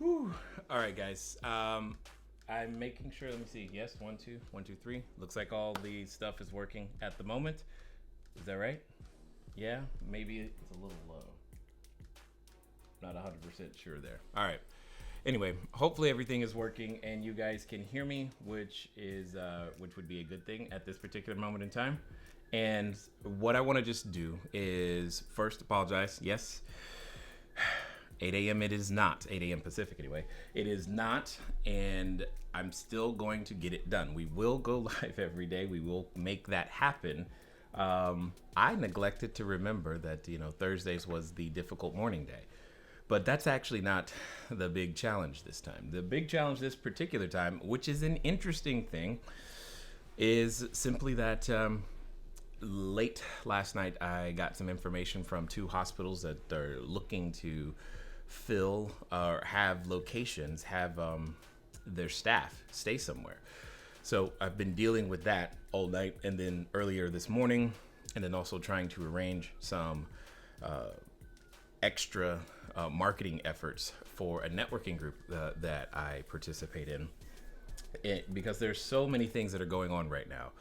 Whew. All right, guys. I'm making sure. Let me see. Yes, 1, 2, 1, 2, 3. Looks like all the stuff is working at the moment. Is that right? Yeah. Maybe it's a little low. Not 100% sure there. All right. Anyway, hopefully everything is working and you guys can hear me, which would be a good thing at this particular moment in time. And what I want to just do is first apologize. Yes, 8 a.m. it is not. 8 a.m. Pacific anyway. It is not, and I'm still going to get it done. We will go live every day. We will make that happen. I neglected to remember that, Thursdays was the difficult morning day. But that's actually not the big challenge this time. The big challenge this particular time, which is an interesting thing, is simply that late last night I got some information from two hospitals that are looking to fill or have locations, have their staff stay somewhere. So I've been dealing with that all night, and then earlier this morning, and then also trying to arrange some extra marketing efforts for a networking group that I participate in. Because there's so many things that are going on right now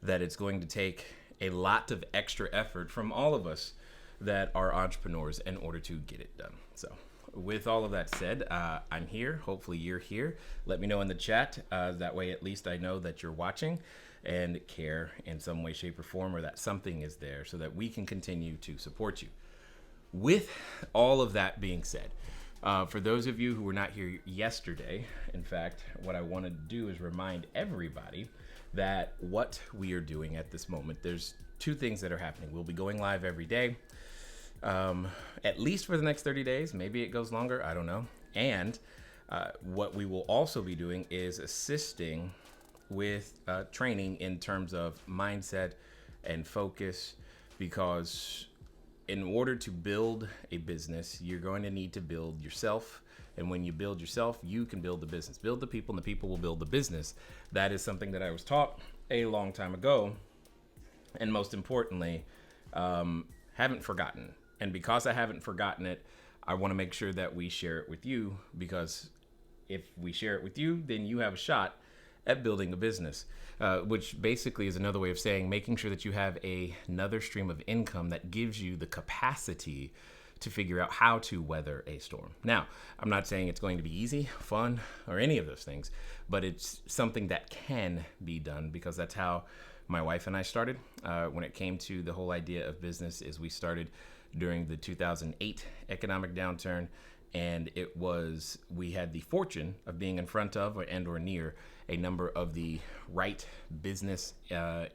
that it's going to take a lot of extra effort from all of us that are entrepreneurs in order to get it done. So with all of that said, I'm here. Hopefully you're here. Let me know in the chat. That way at least I know that you're watching and care in some way, shape, or form, or that something is there so that we can continue to support you. With all of that being said, for those of you who were not here yesterday, in fact, what I want to do is remind everybody that what we are doing at this moment, there's two things that are happening. We'll be going live every day, at least for the next 30 days. Maybe it goes longer. I don't know. And what we will also be doing is assisting with training in terms of mindset and focus, because in order to build a business, you're going to need to build yourself. And when you build yourself, you can build the business. Build the people, and the people will build the business. That is something that I was taught a long time ago. And most importantly, haven't forgotten. And because I haven't forgotten it, I want to make sure that we share it with you, because if we share it with you, then you have a shot at building a business, which basically is another way of saying making sure that you have another stream of income that gives you the capacity to figure out how to weather a storm. Now, I'm not saying it's going to be easy, fun, or any of those things, but it's something that can be done, because that's how my wife and I started. When it came to the whole idea of business, is we started during the 2008 economic downturn. And we had the fortune of being in front of or near a number of the right business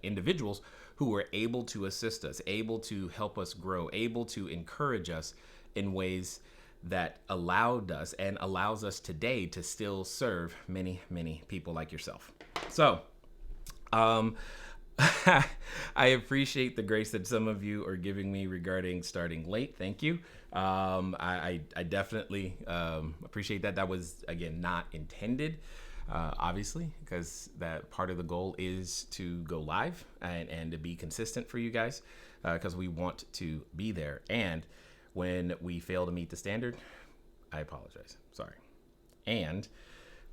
individuals who were able to assist us, able to help us grow, able to encourage us in ways that allowed us and allows us today to still serve many, many people like yourself. So, I appreciate the grace that some of you are giving me regarding starting late. Thank you. I definitely appreciate that. That was, again, not intended, obviously, because that part of the goal is to go live and to be consistent for you guys, because we want to be there. And when we fail to meet the standard, I apologize. Sorry. And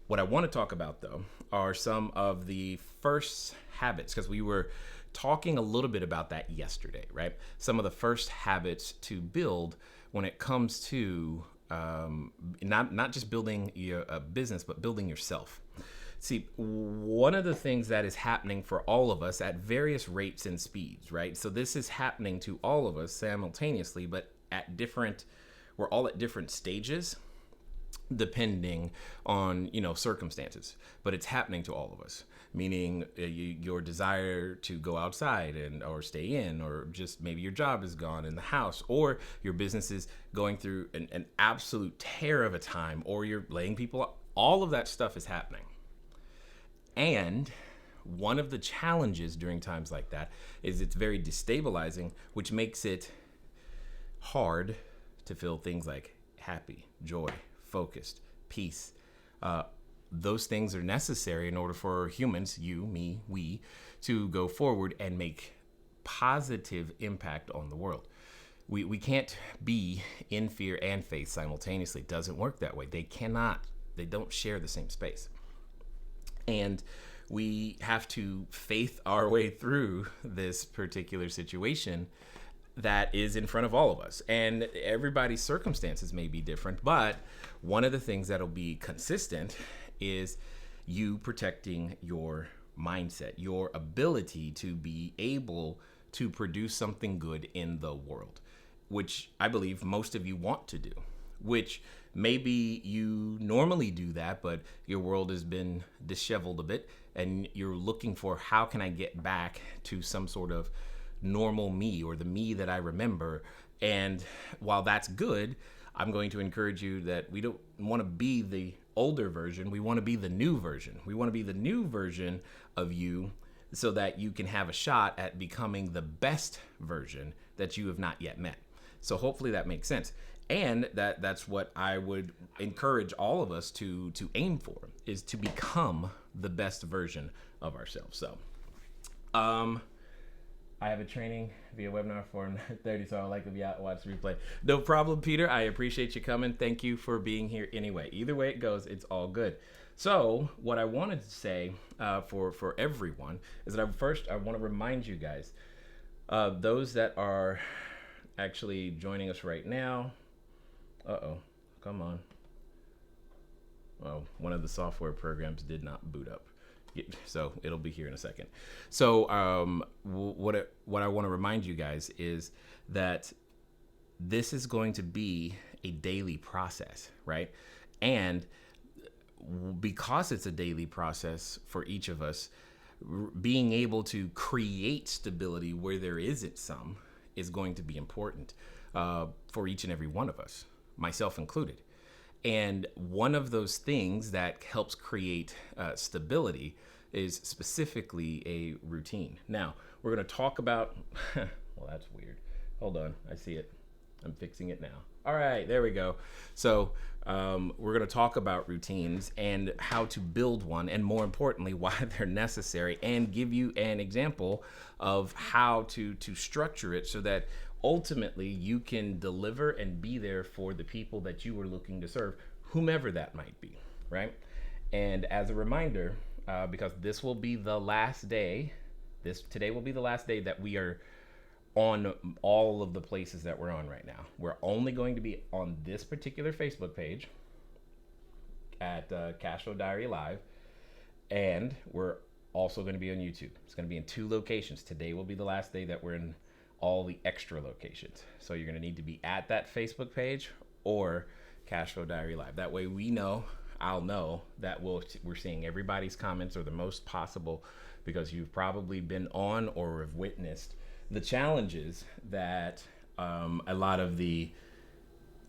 what I want to talk about, though, are some of the first habits, because we were talking a little bit about that yesterday, right? Some of the first habits to build when it comes to not just building your business, but building yourself. See, one of the things that is happening for all of us at various rates and speeds, right? So this is happening to all of us simultaneously, but we're all at different stages, depending on circumstances, but it's happening to all of us, meaning your desire to go outside or stay in, or just maybe your job is gone in the house, or your business is going through an absolute tear of a time, or you're laying people up. All of that stuff is happening. And one of the challenges during times like that is it's very destabilizing, which makes it hard to feel things like happy, joy, focused, peace. Those things are necessary in order for humans, you, me, we, to go forward and make positive impact on the world. we can't be in fear and faith simultaneously. It doesn't work that way. They don't share the same space. And we have to faith our way through this particular situation that is in front of all of us. And everybody's circumstances may be different, but one of the things that'll be consistent is you protecting your mindset, your ability to be able to produce something good in the world, which I believe most of you want to do, which maybe you normally do that, but your world has been disheveled a bit and you're looking for, how can I get back to some sort of normal me, or the me that I remember? And while that's good, I'm going to encourage you that we don't want to be the older version. We want to be the new version. We want to be the new version of you so that you can have a shot at becoming the best version that you have not yet met. So hopefully that makes sense. And that's what I would encourage all of us to aim for, is to become the best version of ourselves. So, I have a training via webinar for 9:30, so I'd like to be out and watch the replay. No problem, Peter. I appreciate you coming. Thank you for being here anyway. Either way it goes, it's all good. So what I wanted to say for everyone is that I want to remind you guys, those that are actually joining us right now. Come on. Oh, one of the software programs did not boot up. So it'll be here in a second. So what I want to remind you guys is that this is going to be a daily process, right? And because it's a daily process for each of us, being able to create stability where there isn't some is going to be important for each and every one of us, myself included. And one of those things that helps create stability is specifically a routine. Now, we're going to talk about, well, that's weird. Hold on, I see it. I'm fixing it now. All right, there we go. So we're going to talk about routines and how to build one, and more importantly, why they're necessary, and give you an example of how to structure it so that ultimately you can deliver and be there for the people that you are looking to serve, whomever that might be, right? And as a reminder, because this will be the last day, today will be the last day that we are on all of the places that we're on right now. We're only going to be on this particular Facebook page at CashFlowDiary Live, and we're also going to be on YouTube. It's going to be in 2 locations. Today will be the last day that we're in all the extra locations. So you're going to need to be at that Facebook page or CashFlowDiary Live. That way I'll know that we're seeing everybody's comments, or the most possible, because you've probably been on or have witnessed the challenges that a lot of the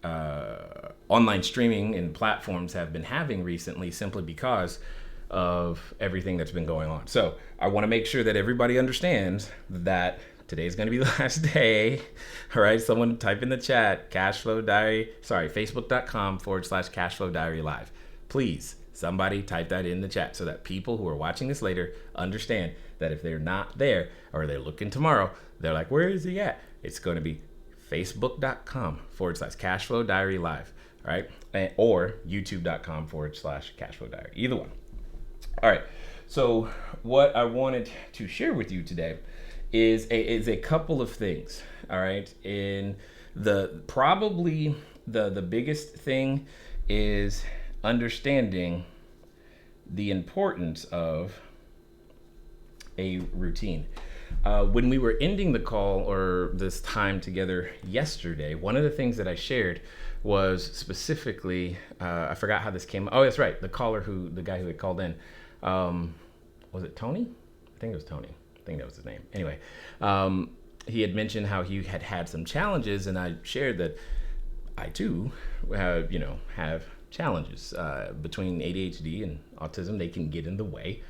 online streaming and platforms have been having recently, simply because of everything that's been going on. So I want to make sure that everybody understands that today's going to be the last day. All right, someone type in the chat, facebook.com/CashFlowDiary Live. Please, somebody type that in the chat so that people who are watching this later understand that if they're not there, or they're looking tomorrow, they're like, where is he at? It's going to be facebook.com/CashFlowDiary Live, all right? Or youtube.com/CashFlowDiary, either one. All right, so what I wanted to share with you today is a couple of things, all right? And probably the biggest thing is understanding the importance of a routine. When we were ending the call, or this time together yesterday, one of the things that I shared was specifically, I forgot how this came. Oh, that's right. The guy who had called in, was it Tony? I think it was Tony. I think that was his name. Anyway, he had mentioned how he had some challenges, and I shared that I too have challenges between ADHD and autism. They can get in the way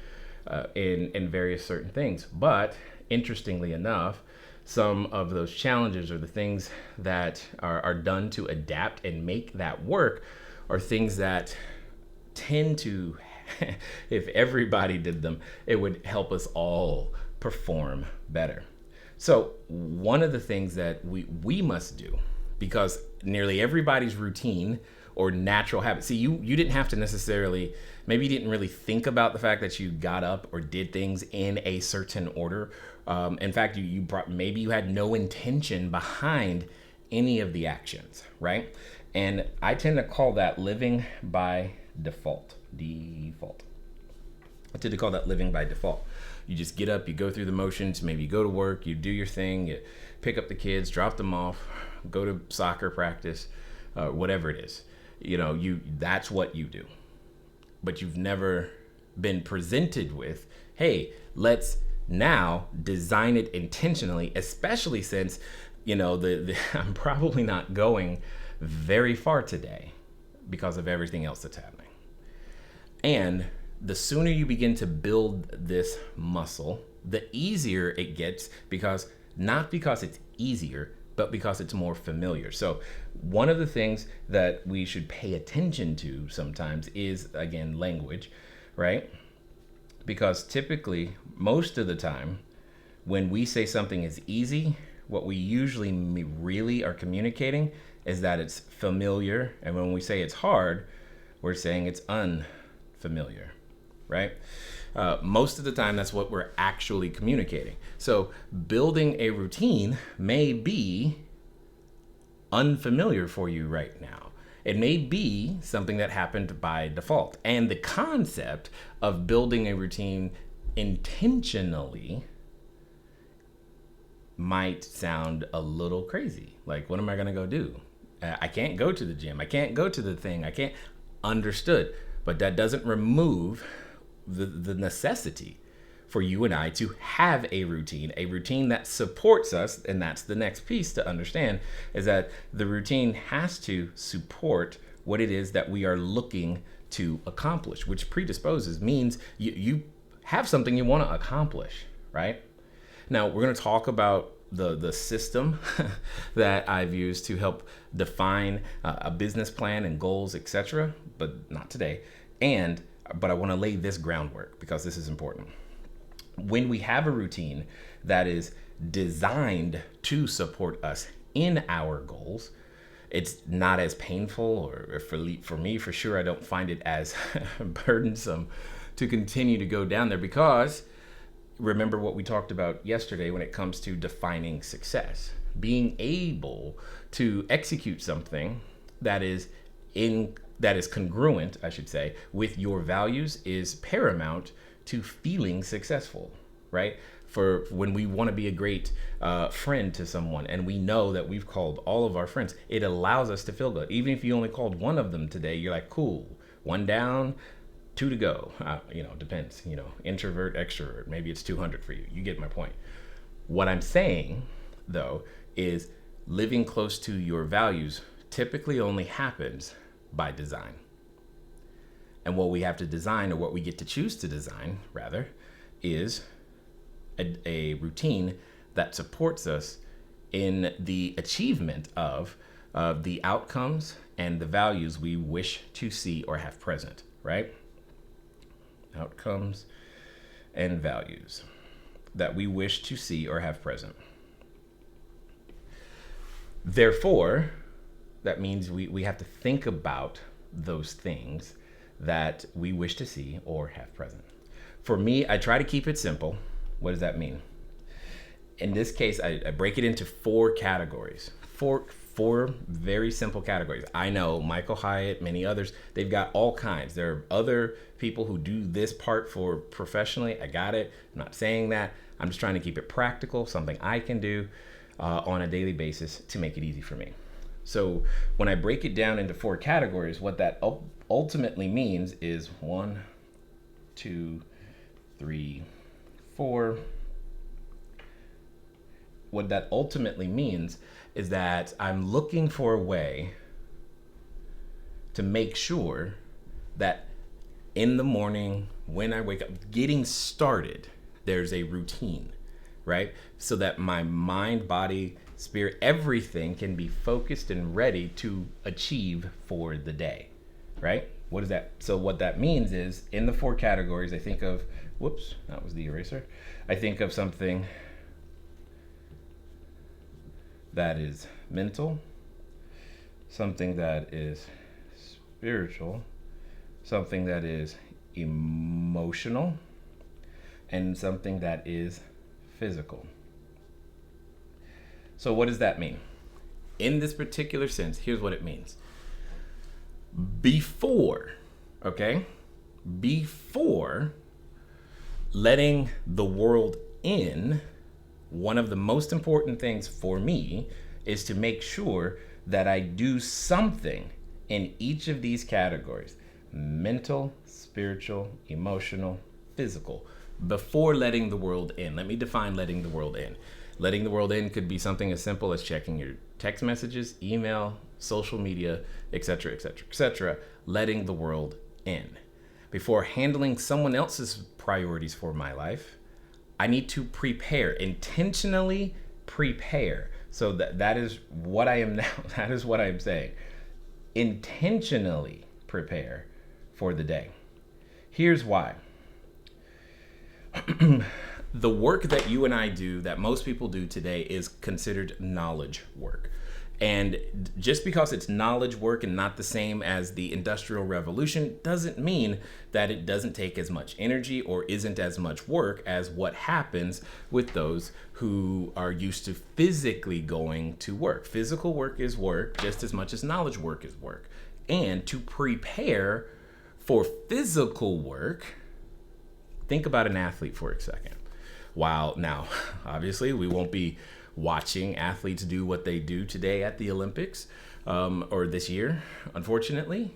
in various certain things. But interestingly enough, some of those challenges, or the things that are done to adapt and make that work, are things that tend to, if everybody did them, it would help us all perform better. So one of the things that we must do, because nearly everybody's routine or natural habit. See, you didn't have to necessarily, maybe you didn't really think about the fact that you got up or did things in a certain order. In fact, maybe you had no intention behind any of the actions, right? And I tend to call that living by default. I tend to call that living by default. You just get up, you go through the motions, maybe you go to work, you do your thing, you pick up the kids, drop them off, go to soccer practice, whatever it is. That's what you do. But you've never been presented with, hey, let's now design it intentionally, especially since, I'm probably not going very far today because of everything else that's happening. And the sooner you begin to build this muscle, the easier it gets, not because it's easier, but because it's more familiar. So one of the things that we should pay attention to sometimes is, again, language, right? Because typically, most of the time, when we say something is easy, what we usually really are communicating is that it's familiar. And when we say it's hard, we're saying it's unfamiliar, right? Most of the time, that's what we're actually communicating. So building a routine may be unfamiliar for you right now. It may be something that happened by default. And the concept of building a routine intentionally might sound a little crazy. Like, what am I going to go do? I can't go to the gym. I can't go to the thing. I can't. Understood. But that doesn't remove the necessity for you and I to have a routine that supports us. And that's the next piece to understand, is that the routine has to support what it is that we are looking to accomplish, which means you have something you want to accomplish, right? Now, we're going to talk about the system that I've used to help define a business plan and goals, etc., but not today. But I want to lay this groundwork because this is important. When we have a routine that is designed to support us in our goals, it's not as painful, or for me, for sure, I don't find it as burdensome to continue to go down there, because remember what we talked about yesterday when it comes to defining success. Being able to execute something that is congruent, I should say, with your values is paramount to feeling successful, right? For when we want to be a great friend to someone, and we know that we've called all of our friends, it allows us to feel good. Even if you only called one of them today, you're like, cool, one down, 2 to go. Depends, introvert, extrovert, maybe it's 200 for you. You get my point. What I'm saying, though, is living close to your values typically only happens by design. And what we have to design, or what we get to choose to design, rather, is a routine that supports us in the achievement of the outcomes and the values we wish to see or have present, right? Outcomes and values that we wish to see or have present. Therefore, that means we have to think about those things that we wish to see or have present. For me, I try to keep it simple. What does that mean? In this case, I break it into 4 categories. Four very simple categories. I know Michael Hyatt, many others, they've got all kinds. There are other people who do this part for professionally. I got it. I'm not saying that. I'm just trying to keep it practical, something I can do on a daily basis to make it easy for me. So when I break it down into 4 categories, what that ultimately means is 1, 2, 3, 4. What that ultimately means is that I'm looking for a way to make sure that in the morning, when I wake up, getting started, there's a routine, right? So that my mind, body, spirit, everything can be focused and ready to achieve for the day, right? What is that? So what that means is, in the 4 categories, I think of, whoops, that was the eraser. I think of something that is mental, something that is spiritual, something that is emotional, and something that is physical. So what does that mean? In this particular sense, here's what it means. Before letting the world in, one of the most important things for me is to make sure that I do something in each of these categories: mental, spiritual, emotional, physical, before letting the world in. Let me define letting the world in. Letting the world in could be something as simple as checking your text messages, email, social media, etc., etc., etc. Letting the world in. Before handling someone else's priorities for my life, I need to prepare, intentionally prepare. So that is what I am now. That is what I am saying. Intentionally prepare for the day. Here's why. The work that you and I do, that most people do today, is considered knowledge work. And just because it's knowledge work and not the same as the Industrial Revolution doesn't mean that it doesn't take as much energy or isn't as much work as what happens with those who are used to physically going to work. Physical work is work just as much as knowledge work is work. And to prepare for physical work, think about an athlete for a second. While now, obviously, we won't be watching athletes do what they do today at the Olympics or this year, unfortunately,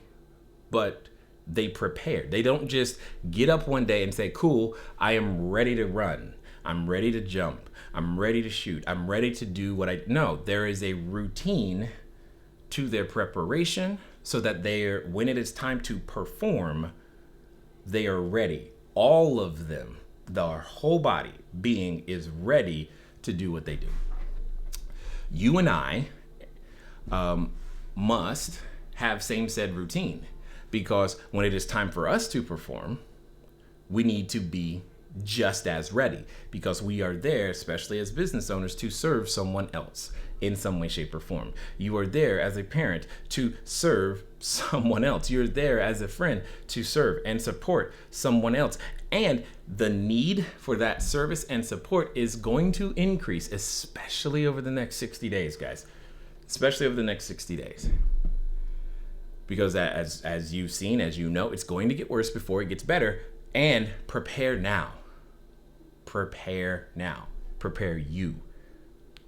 but they prepare. They don't just get up one day and say, cool, I am ready to run. I'm ready to jump. I'm ready to shoot. I'm ready to do what I... No, there is a routine to their preparation so that when it is time to perform, they are ready. All of them, their whole body being is ready to do what they do. You and I must have same said routine, because when it is time for us to perform, we need to be just as ready, because we are there, especially as business owners, to serve someone else in some way, shape, or form. You are there as a parent to serve someone else. You're there as a friend to serve and support someone else. And the need for that service and support is going to increase, especially over the next 60 days, guys. Especially over the next 60 days. Because as you've seen, as you know, it's going to get worse before it gets better. And prepare now. Prepare now. Prepare you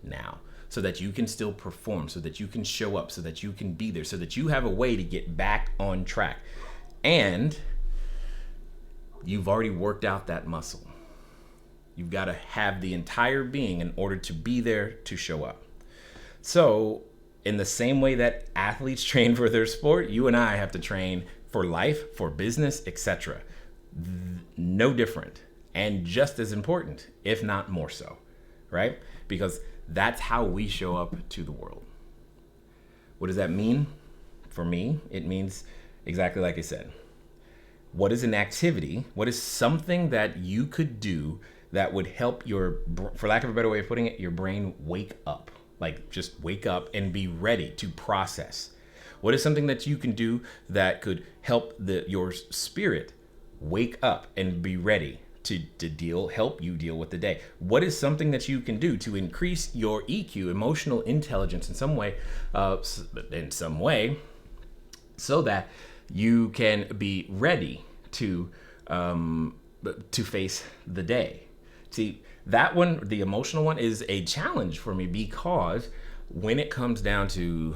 now. So that you can still perform, so that you can show up, so that you can be there, so that you have a way to get back on track. And you've already worked out that muscle. You've got to have the entire being in order to be there to show up. So in the same way that athletes train for their sport, you and I have to train for life, for business, etc. No different, and just as important, if not more so, right? Because that's how we show up to the world. What does that mean? For me, it means exactly like I said. What is an activity? What is something that you could do that would help your, for lack of a better way of putting it, your brain wake up? Like just wake up and be ready to process. What is something that you can do that could help your spirit wake up and be ready to help you deal with the day? What is something that you can do to increase your EQ, emotional intelligence in some way, so that you can be ready to face the day? See, that one, the emotional one, is a challenge for me, because when it comes down to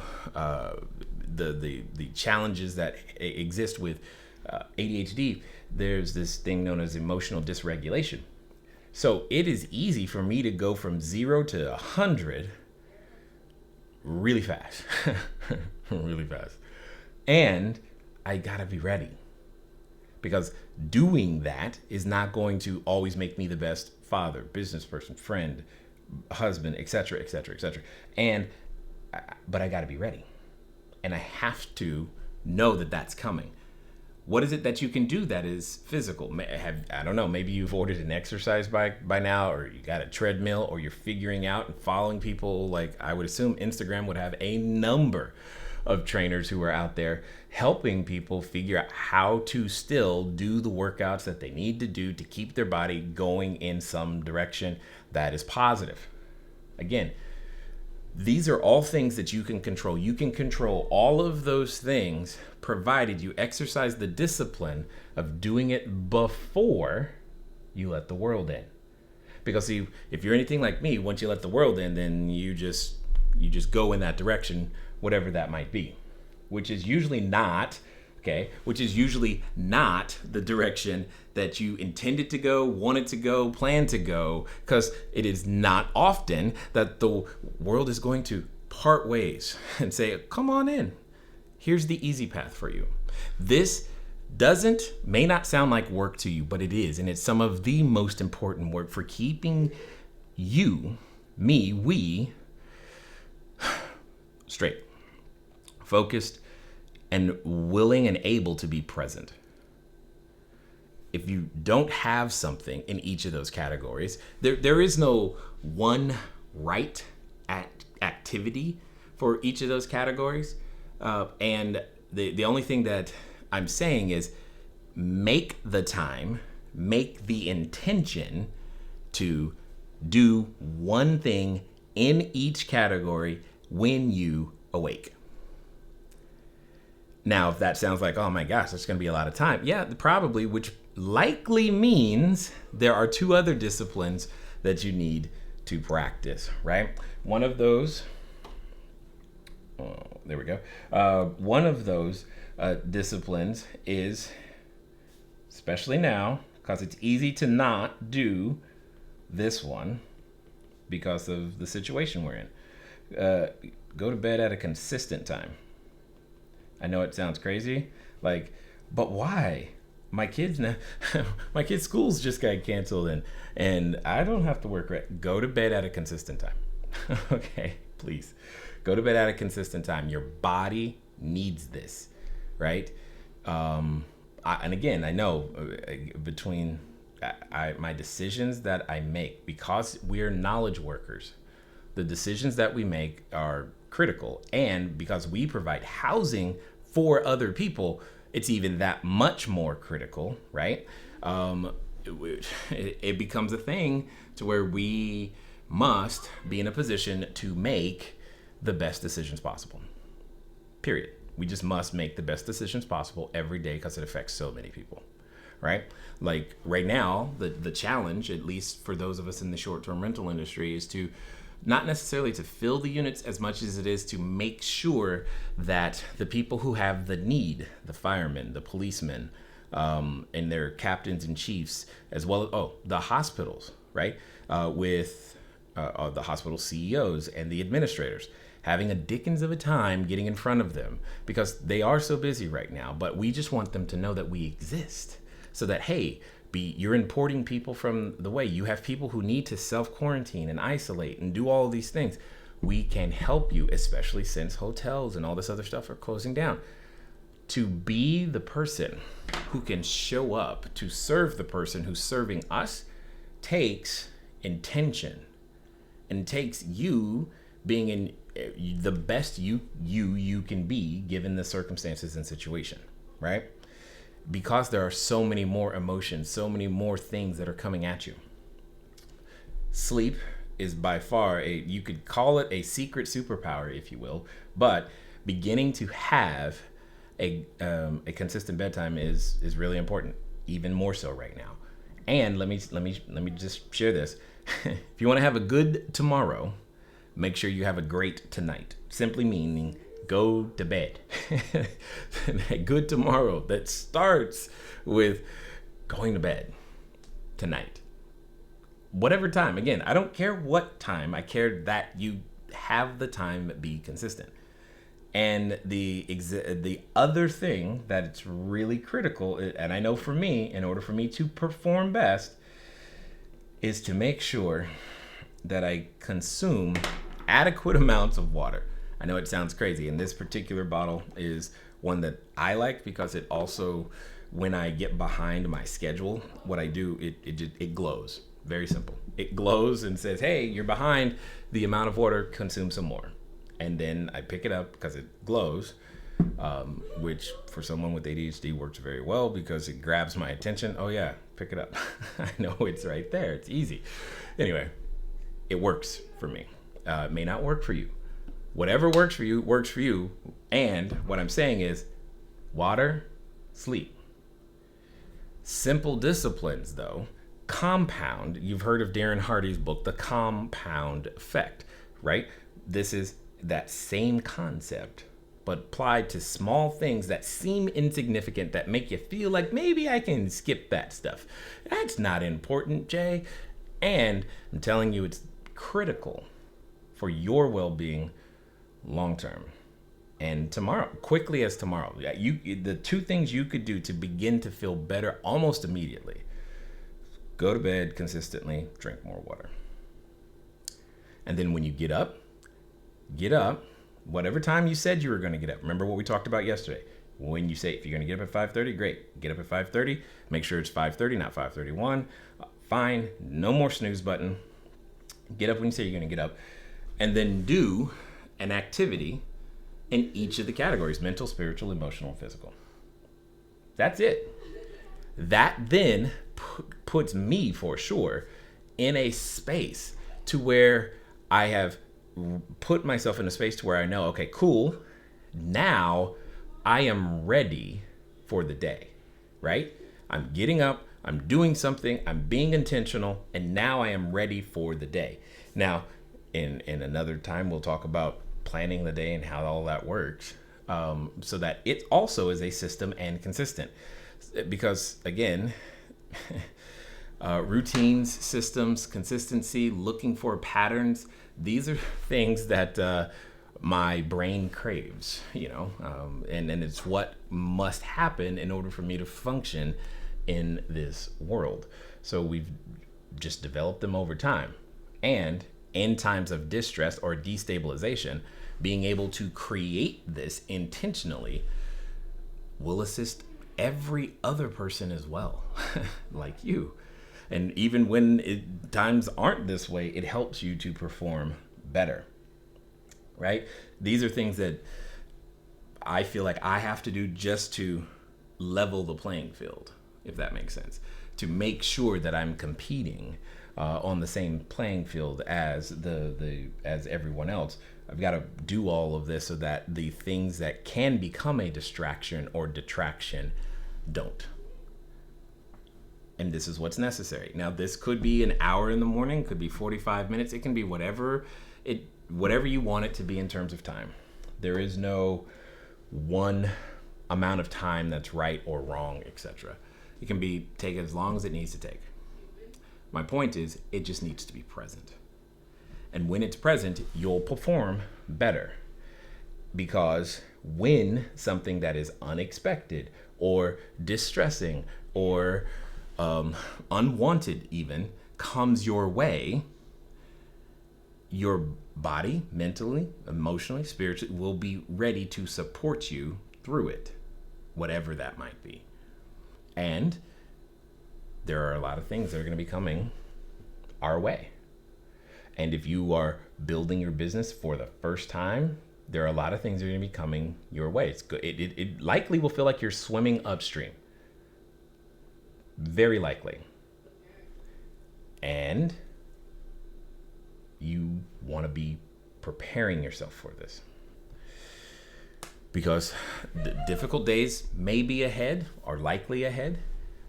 the challenges that exist with ADHD, there's this thing known as emotional dysregulation. So it is easy for me to go from 0 to 100 really fast, really fast. And I gotta be ready, because doing that is not going to always make me the best father, business person, friend, husband, etc., etc., etc. But I gotta be ready, and I have to know that that's coming. What is it that you can do that is physical? I don't know, maybe you've ordered an exercise bike by now, or you got a treadmill, or you're figuring out and following people. Like, I would assume Instagram would have a number of trainers who are out there helping people figure out how to still do the workouts that they need to do to keep their body going in some direction that is positive. Again, these are all things that you can control. You can control all of those things provided you exercise the discipline of doing it before you let the world in. Because see, if you're anything like me, once you let the world in, then you just go in that direction, whatever that might be, which is usually not the direction that you intended to go, wanted to go, planned to go, because it is not often that the world is going to part ways and say, come on in. Here's the easy path for you. This may not sound like work to you, but it is. And it's some of the most important work for keeping you, me, we straight, focused, and willing and able to be present. If you don't have something in each of those categories, there is no one right activity for each of those categories. And the only thing that I'm saying is make the time, make the intention to do one thing in each category when you awake. Now, if that sounds like, oh my gosh, that's going to be a lot of time. Yeah, probably, which likely means there are two other disciplines that you need to practice, right? One of those, there we go. One of those disciplines is, especially now, because it's easy to not do this one because of the situation we're in. Go to bed at a consistent time. I know it sounds crazy, but why? My kids schools just got canceled and I don't have to work right. Go to bed at a consistent time. Okay, please. Go to bed at a consistent time. Your body needs this, right? And again, I know between my decisions that I make, because we're knowledge workers, the decisions that we make are critical. And because we provide housing for other people, it's even that much more critical, right? It becomes a thing to where we must be in a position to make the best decisions possible. Period. We just must make the best decisions possible every day because it affects so many people, right? Like right now, the challenge, at least for those of us in the short-term rental industry, is to not necessarily to fill the units as much as it is to make sure that the people who have the need, the firemen, the policemen, and their captains and chiefs, as well as the hospitals, right? With the hospital CEOs and the administrators, having a dickens of a time getting in front of them because they are so busy right now. But we just want them to know that we exist, so that, hey, you're importing people from the way. You have people who need to self-quarantine and isolate and do all of these things. We can help you, especially since hotels and all this other stuff are closing down. To be the person who can show up to serve the person who's serving us takes intention, and takes you being in the best you can be given the circumstances and situation, right? Because there are so many more emotions, so many more things that are coming at you. Sleep is by far you could call it a secret superpower, if you will, but beginning to have a consistent bedtime is really important, even more so right now. And let me just share this. If you want to have a good tomorrow, make sure you have a great tonight. Simply meaning go to bed. A good tomorrow that starts with going to bed tonight. Whatever time. Again, I don't care what time. I care that you have the time be consistent. And the other thing that's really critical, and I know for me, in order for me to perform best, is to make sure that I consume adequate amounts of water. I know it sounds crazy, and this particular bottle is one that I like because it also, when I get behind my schedule, what I do, it glows. Very simple. It glows and says, hey, you're behind the amount of water, consume some more. And then I pick it up because it glows, which for someone with ADHD works very well because it grabs my attention. Oh yeah, pick it up. I know it's right there. It's easy. Anyway, it works for me. It may not work for you. Whatever works for you, works for you. And what I'm saying is water, sleep. Simple disciplines, though, compound. You've heard of Darren Hardy's book, The Compound Effect, right? This is that same concept, but applied to small things that seem insignificant, that make you feel like maybe I can skip that stuff. That's not important, Jay. And I'm telling you, it's critical for your well-being long term. And tomorrow, quickly as tomorrow, the two things you could do to begin to feel better almost immediately: go to bed consistently, drink more water. And then when you get up, whatever time you said you were going to get up. Remember what we talked about yesterday. When you say, if you're going to get up at 5:30, great. Get up at 5:30. Make sure it's 5:30, not 5:31. Fine. No more snooze button. Get up when you say you're going to get up. And then do an activity in each of the categories: mental, spiritual, emotional, and physical. That's it. That then puts me, for sure, in a space to where I have put myself in a space to where I know, okay, cool. Now I am ready for the day, right? I'm getting up, I'm doing something, I'm being intentional, and now I am ready for the day. Now, in another time, we'll talk about planning the day and how all that works, so that it also is a system and consistent. Because again, routines, systems, consistency, looking for patterns, these are things that my brain craves, and it's what must happen in order for me to function in this world. So we've just developed them over time. And in times of distress or destabilization, being able to create this intentionally will assist every other person as well, like you. And even when times aren't this way, it helps you to perform better, right? These are things that I feel like I have to do just to level the playing field, if that makes sense, to make sure that I'm competing on the same playing field as as everyone else. I've got to do all of this so that the things that can become a distraction or detraction don't. And this is what's necessary. Now, this could be an hour in the morning, could be 45 minutes. It can be whatever you want it to be in terms of time. There is no one amount of time that's right or wrong, etc. It can take as long as it needs to take. My point is, it just needs to be present. And when it's present, you'll perform better. Because when something that is unexpected or distressing or unwanted even comes your way, your body, mentally, emotionally, spiritually, will be ready to support you through it, whatever that might be. And there are a lot of things that are going to be coming our way. And if you are building your business for the first time, there are a lot of things that are going to be coming your way. It's good. It likely will feel like you're swimming upstream. Very likely. And you want to be preparing yourself for this. Because the difficult days may be ahead, or likely ahead.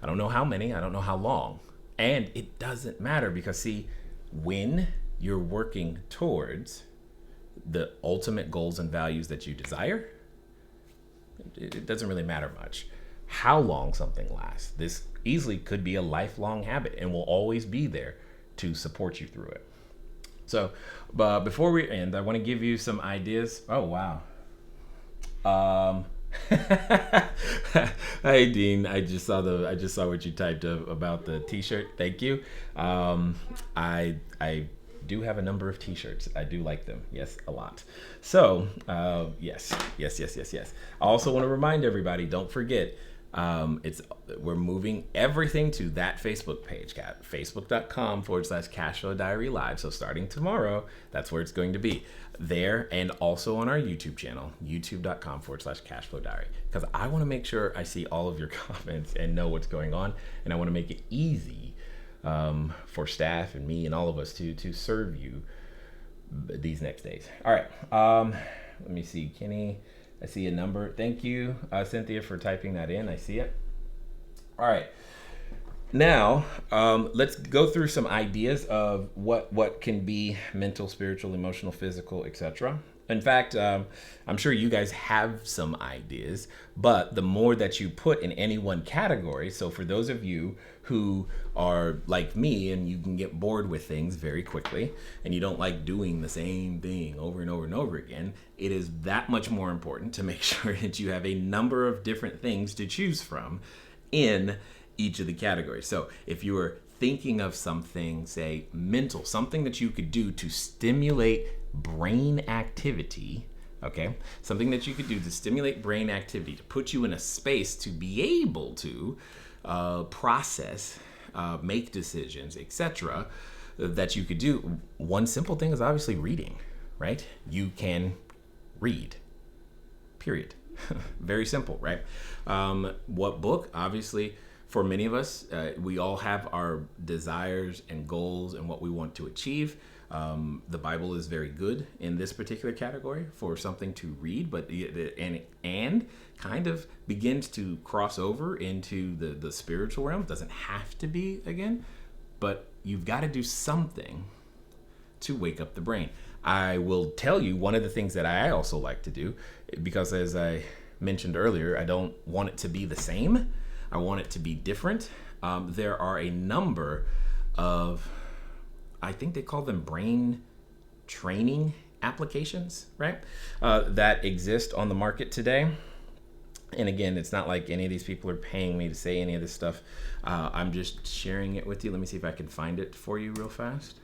I don't know how many, I don't know how long. And it doesn't matter, because see, when you're working towards the ultimate goals and values that you desire, it doesn't really matter much how long something lasts. This easily could be a lifelong habit and will always be there to support you through it. So, but before we end, I want to give you some ideas. Oh, wow. Hey Dean, I just saw what you typed about the t-shirt. Thank you. I do have a number of t-shirts. I do like them. Yes, a lot. So yes. I also want to remind everybody, don't forget, we're moving everything to that Facebook page, facebook.com/CashFlowDiary Live. So starting tomorrow, that's where it's going to be, there, and also on our YouTube channel, youtube.com/CashFlowDiary, because I want to make sure I see all of your comments and know what's going on, and I want to make it easy for staff and me and all of us to serve you these next days. All right, let me see, Kenny. I see a number. Thank you, Cynthia, for typing that in. I see it. All right. Now, let's go through some ideas of what can be mental, spiritual, emotional, physical, etc. In fact, I'm sure you guys have some ideas, but the more that you put in any one category, so for those of you who are like me and you can get bored with things very quickly and you don't like doing the same thing over and over and over again, it is that much more important to make sure that you have a number of different things to choose from in each of the categories. So if you are thinking of something, say mental, something that you could do to stimulate brain activity, okay? Something that you could do to stimulate brain activity, to put you in a space to be able to process, make decisions, etc., that you could do. One simple thing is obviously reading, right? You can read, period. Very simple, right? What book? Obviously, for many of us, we all have our desires and goals and what we want to achieve. The Bible is very good in this particular category for something to read, but and kind of begins to cross over into the spiritual realm. It doesn't have to be again, but you've got to do something to wake up the brain. I will tell you one of the things that I also like to do, because as I mentioned earlier, I don't want it to be the same. I want it to be different. There are a number of, I think they call them brain training applications, right? That exist on the market today. And again, it's not like any of these people are paying me to say any of this stuff. I'm just sharing it with you. Let me see if I can find it for you real fast.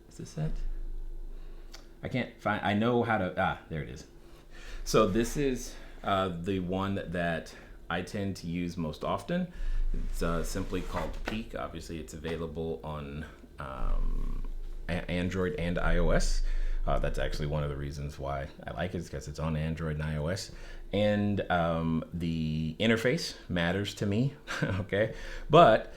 Is this it? I can't find, I know how to, there it is. So this is the one that I tend to use most often. It's simply called Peak. Obviously, it's available on Android and iOS. That's actually one of the reasons why I like it, is because it's on Android and iOS. And the interface matters to me, okay? But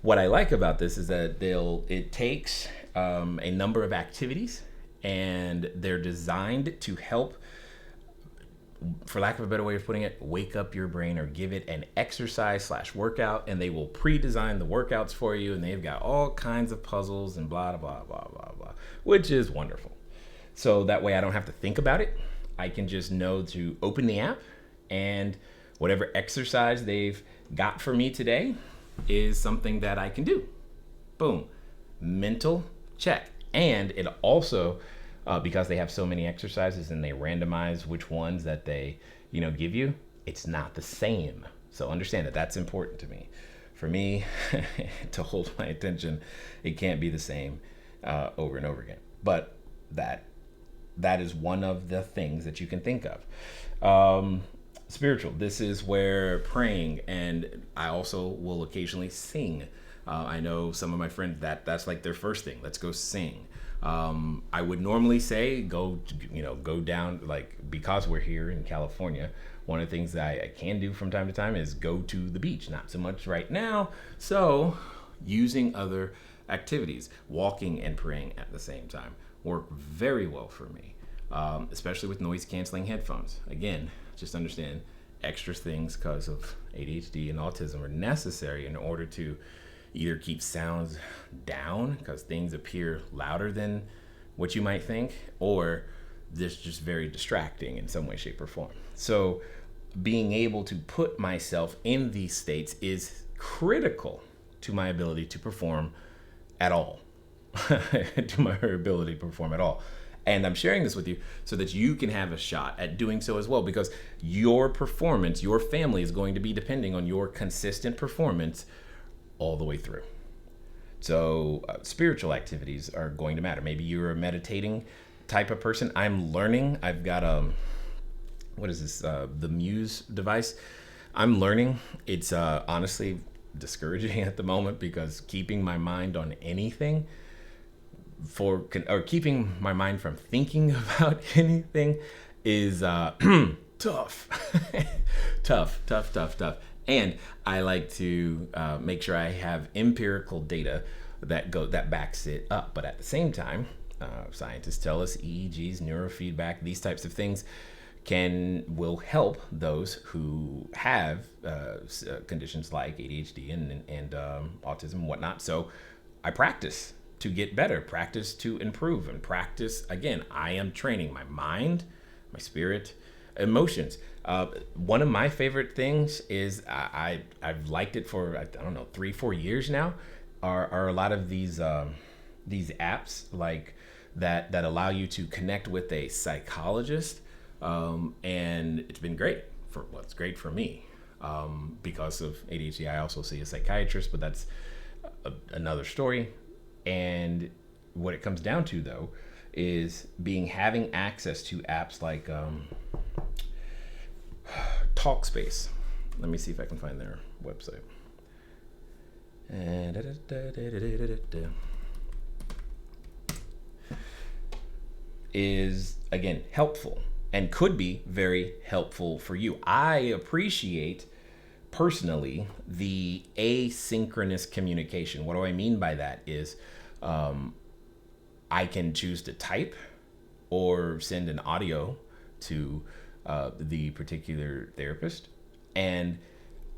what I like about this is that it takes a number of activities, and they're designed to help, for lack of a better way of putting it, wake up your brain or give it an exercise/workout, and they will pre-design the workouts for you, and they've got all kinds of puzzles and blah, blah, blah, blah, blah, which is wonderful. So that way I don't have to think about it. I can just know to open the app, and whatever exercise they've got for me today is something that I can do. Boom. Mental check. And it also, because they have so many exercises and they randomize which ones that they, give you, it's not the same. So understand that that's important to me. For me, to hold my attention, it can't be the same over and over again. But that is one of the things that you can think of. Spiritual, this is where praying, and I also will occasionally sing. I know some of my friends that's like their first thing. Let's go sing. I would normally say go down, like, because we're here in California, one of the things that I can do from time to time is go to the beach. Not so much right now. So using other activities, walking and praying at the same time, work very well for me, especially with noise canceling headphones. Again, just understand extra things because of ADHD and autism are necessary in order to either keep sounds down because things appear louder than what you might think, or this just very distracting in some way, shape, or form. So being able to put myself in these states is critical to my ability to perform at all. To my ability to perform at all. And I'm sharing this with you so that you can have a shot at doing so as well, because your performance, your family is going to be depending on your consistent performance all the way through. So spiritual activities are going to matter. Maybe you're a meditating type of person. I'm learning. I've got what is this? The Muse device. I'm learning. It's honestly discouraging at the moment because keeping my mind on anything or keeping my mind from thinking about anything is tough. tough. And I like to make sure I have empirical data that backs it up. But at the same time, scientists tell us EEGs, neurofeedback, these types of things will help those who have conditions like ADHD and autism and whatnot. So I practice to get better, practice to improve, and practice again. I am training my mind, my spirit, emotions. One of my favorite things is I've liked it for, I don't know, 3-4 years now, are a lot of these apps like that allow you to connect with a psychologist, and it's been great it's great for me because of ADHD. I also see a psychiatrist, but that's another story. And what it comes down to, though, is having access to apps like Talkspace. Let me see if I can find their website. Is again helpful and could be very helpful for you. I appreciate personally the asynchronous communication. What do I mean by that is I can choose to type or send an audio to the particular therapist. And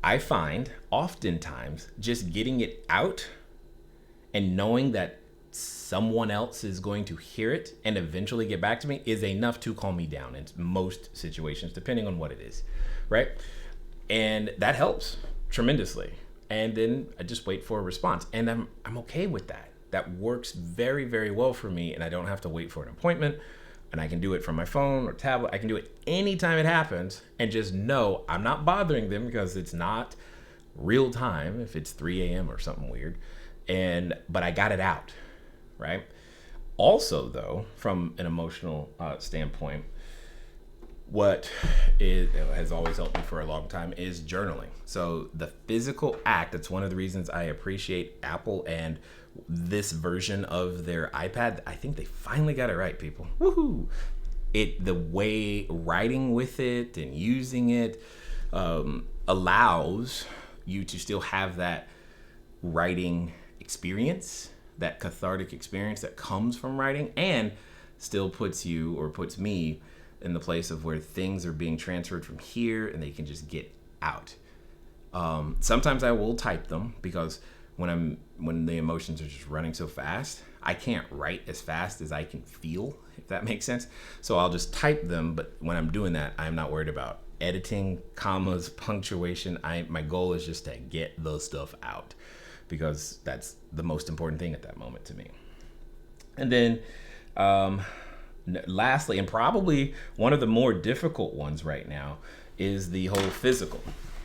I find oftentimes just getting it out and knowing that someone else is going to hear it and eventually get back to me is enough to calm me down in most situations, depending on what it is, right? And that helps tremendously. And then I just wait for a response, and I'm okay with that. That works very, very well for me, and I don't have to wait for an appointment, and I can do it from my phone or tablet. I can do it anytime it happens and just know I'm not bothering them because it's not real time if it's 3 a.m. or something weird. But I got it out, right? Also, though, from an emotional standpoint, what has always helped me for a long time is journaling. So the physical act, that's one of the reasons I appreciate Apple and this version of their iPad. I think they finally got it right, people. Woohoo! The way writing with it and using it allows you to still have that writing experience, that cathartic experience that comes from writing, and still puts me in the place of where things are being transferred from here and they can just get out. Sometimes I will type them because when the emotions are just running so fast, I can't write as fast as I can feel, if that makes sense. So I'll just type them, but when I'm doing that, I'm not worried about editing, commas, punctuation. My goal is just to get the stuff out because that's the most important thing at that moment to me. And then lastly, and probably one of the more difficult ones right now, is the whole physical.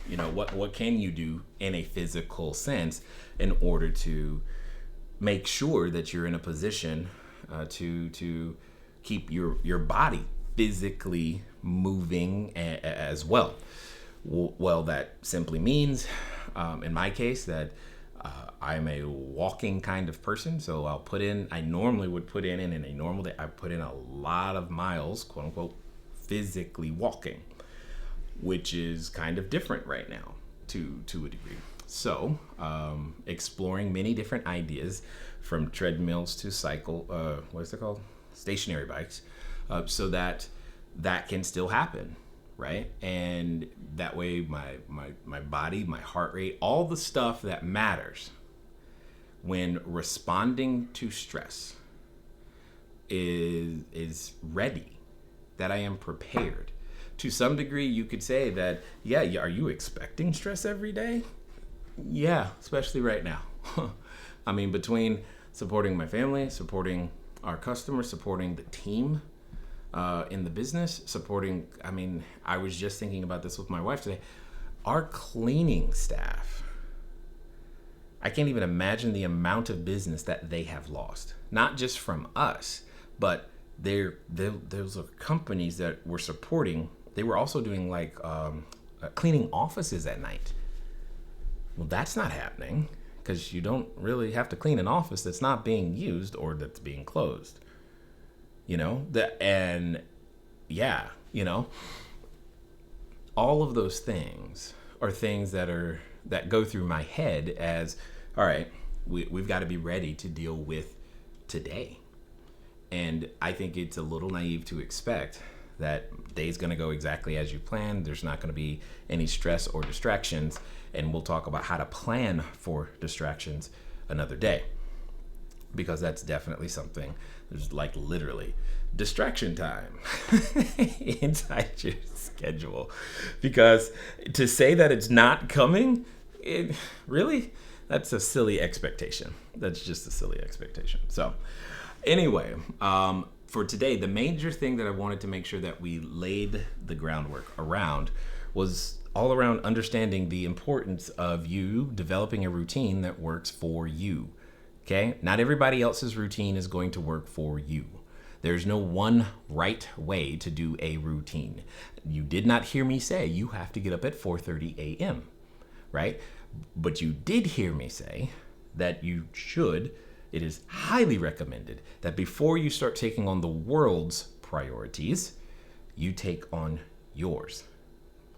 You know, what can you do in a physical sense in order to make sure that you're in a position to keep your body physically moving as well? Well, that simply means, in my case, that I'm a walking kind of person. So I normally would put in a normal day, I put in a lot of miles, quote unquote, physically walking, which is kind of different right now to a degree. So exploring many different ideas, from treadmills to stationary bikes, so that can still happen, right? And that way my body, my heart rate, all the stuff that matters when responding to stress is ready, that I am prepared. To some degree, you could say that, yeah, are you expecting stress every day? Yeah, especially right now. I mean, between supporting my family, supporting our customers, supporting the team in the business, I was just thinking about this with my wife today. Our cleaning staff, I can't even imagine the amount of business that they have lost, not just from us, but those are companies that were supporting. They were also doing like cleaning offices at night. Well, that's not happening because you don't really have to clean an office that's not being used or that's being closed. All of those things are things that go through my head as, all right, we've got to be ready to deal with today. And I think it's a little naive to expect that day's going to go exactly as you planned. There's not going to be any stress or distractions. And we'll talk about how to plan for distractions another day, because that's definitely something. There's like literally distraction time inside your schedule, because to say that it's not coming, that's a silly expectation. That's just a silly expectation. So anyway, for today, the major thing that I wanted to make sure that we laid the groundwork around was all around understanding the importance of you developing a routine that works for you. Okay? Not everybody else's routine is going to work for you. There's no one right way to do a routine. You did not hear me say you have to get up at 4:30 a.m., right? But you did hear me say that it is highly recommended that before you start taking on the world's priorities, you take on yours,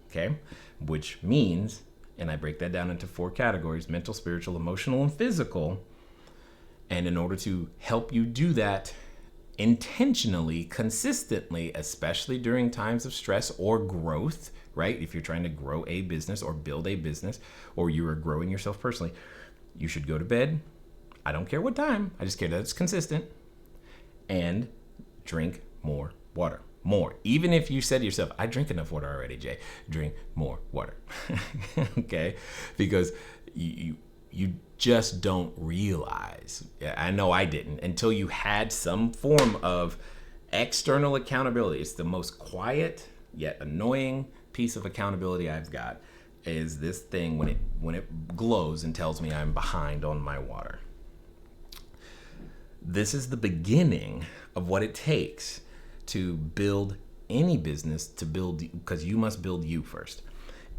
okay? Which means, and I break that down into 4 categories: mental, spiritual, emotional, and physical. And in order to help you do that intentionally, consistently, especially during times of stress or growth, right? If you're trying to grow a business or build a business, or you are growing yourself personally, you should go to bed. I don't care what time. I just care that it's consistent. And drink more water. More. Even if you said to yourself, I drink enough water already, Jay. Drink more water. Okay? Because you just don't realize. I know I didn't until you had some form of external accountability. It's the most quiet yet annoying piece of accountability I've got, is this thing when it glows and tells me I'm behind on my water. This is the beginning of what it takes to build any business, because you must build you first.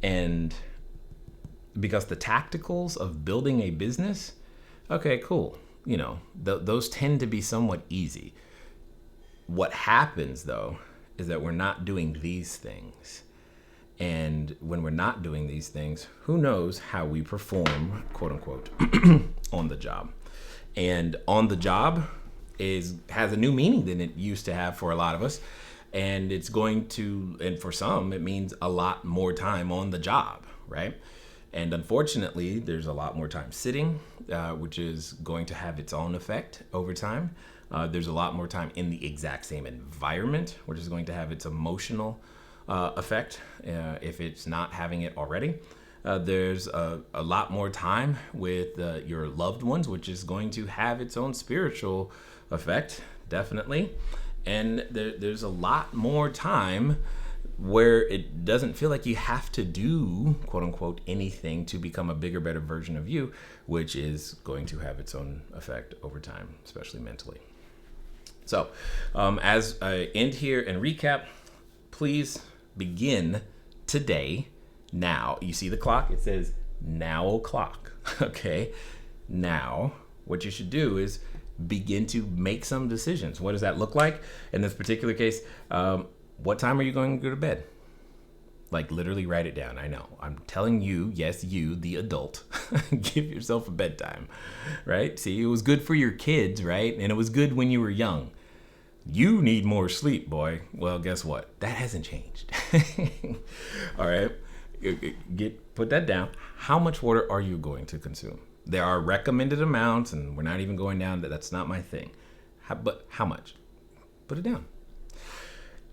And because the tacticals of building a business, okay, cool. Those tend to be somewhat easy. What happens though is that we're not doing these things. And when we're not doing these things, who knows how we perform, quote unquote, on the job. And on the job has a new meaning than it used to have for a lot of us. And and for some, it means a lot more time on the job, right? And unfortunately, there's a lot more time sitting, which is going to have its own effect over time. There's a lot more time in the exact same environment, which is going to have its emotional effect if it's not having it already. There's a lot more time with your loved ones, which is going to have its own spiritual effect, definitely. And there's a lot more time where it doesn't feel like you have to do, quote unquote, anything to become a bigger, better version of you, which is going to have its own effect over time, especially mentally. So as I end here and recap, please begin today. Now, you see the clock? It says now o'clock. Okay. Now, what you should do is begin to make some decisions. What does that look like? In this particular case, what time are you going to go to bed? Like literally write it down. I know. I'm telling you, yes, you, the adult, give yourself a bedtime, right? See, it was good for your kids, right? And it was good when you were young. You need more sleep, boy. Well, guess what? That hasn't changed. All right. Put that down. How much water are you going to consume? There are recommended amounts, and we're not even going down. That's not my thing. But how much? Put it down.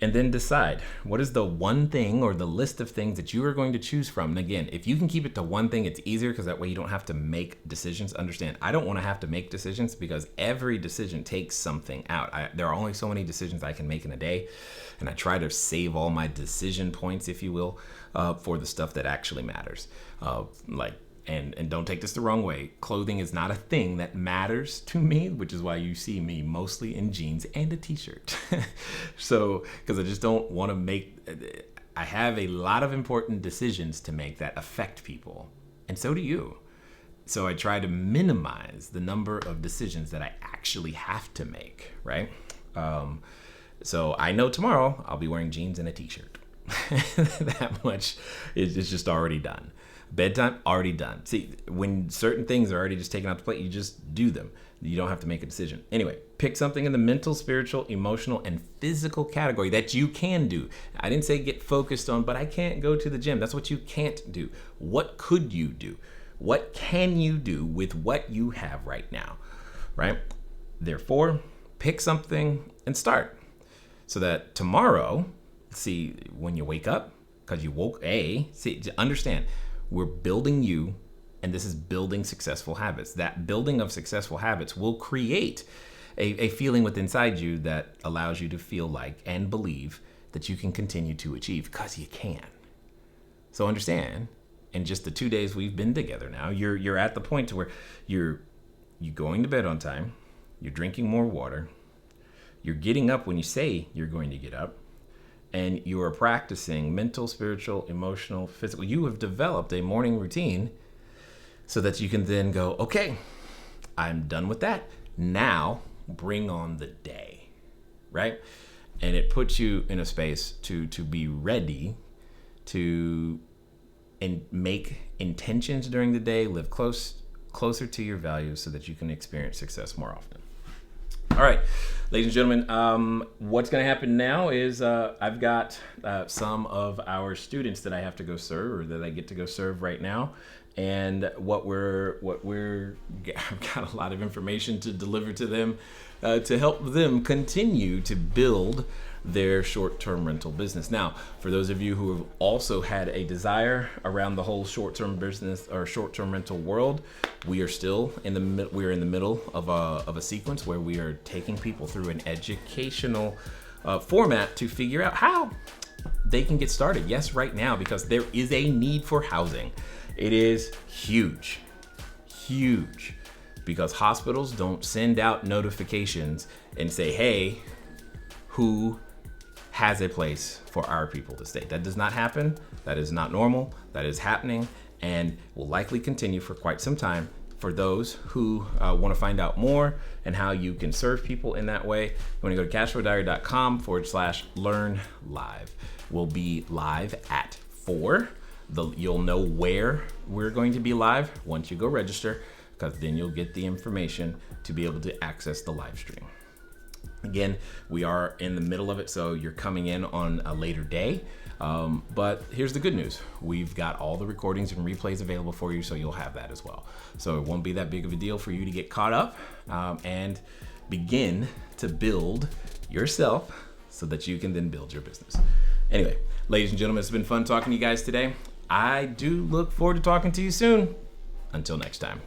And then decide, what is the one thing or the list of things that you are going to choose from? And again, if you can keep it to one thing, it's easier, because that way you don't have to make decisions. Understand, I don't want to have to make decisions, because every decision takes something out. There are only so many decisions I can make in a day, and I try to save all my decision points, if you will, for the stuff that actually matters. Like and don't take this the wrong way, clothing is not a thing that matters to me, which is why you see me mostly in jeans and a t-shirt. So, because I just don't want to I have a lot of important decisions to make that affect people, and so do you. So I try to minimize the number of decisions that I actually have to make, right? So I know tomorrow I'll be wearing jeans and a t-shirt. That much is just already done. Bedtime, already done. See, when certain things are already just taken off the plate, you just do them. You don't have to make a decision. Anyway, pick something in the mental, spiritual, emotional, and physical category that you can do. I didn't say get focused on, but I can't go to the gym. That's what you can't do. What could you do? What can you do with what you have right now, right? Therefore, pick something and start so that tomorrow, see, when you wake up, because you woke, understand, we're building you, and this is building successful habits. That building of successful habits will create a feeling within inside you that allows you to feel like and believe that you can continue to achieve, because you can. So understand, in just the 2 days we've been together now, you're at the point to where you're going to bed on time, you're drinking more water, you're getting up when you say you're going to get up, and you are practicing mental, spiritual, emotional, physical. You have developed a morning routine so that you can then go, okay, I'm done with that. Now bring on the day, right? And it puts you in a space to be ready to make intentions during the day, live closer to your values so that you can experience success more often. All right, ladies and gentlemen, what's going to happen now is I've got some of our students that I have to go serve, or that I get to go serve right now. And I've got a lot of information to deliver to them to help them continue to build their short-term rental business. Now, for those of you who have also had a desire around the whole short-term business or short-term rental world, we are still in the middle of a sequence where we are taking people through an educational format to figure out how they can get started. Yes, right now, because there is a need for housing. It is huge, because hospitals don't send out notifications and say, hey, who has a place for our people to stay? That does not happen. That is not normal. That is happening and will likely continue for quite some time. For those who want to find out more and how you can serve people in that way, you want to go to cashflowdiary.com/learn live. We'll be live at 4. You'll know where we're going to be live once you go register, because then you'll get the information to be able to access the live stream. Again, we are in the middle of it, so you're coming in on a later day. But here's the good news. We've got all the recordings and replays available for you, so you'll have that as well. So it won't be that big of a deal for you to get caught up and begin to build yourself so that you can then build your business. Anyway, ladies and gentlemen, it's been fun talking to you guys today. I do look forward to talking to you soon. Until next time.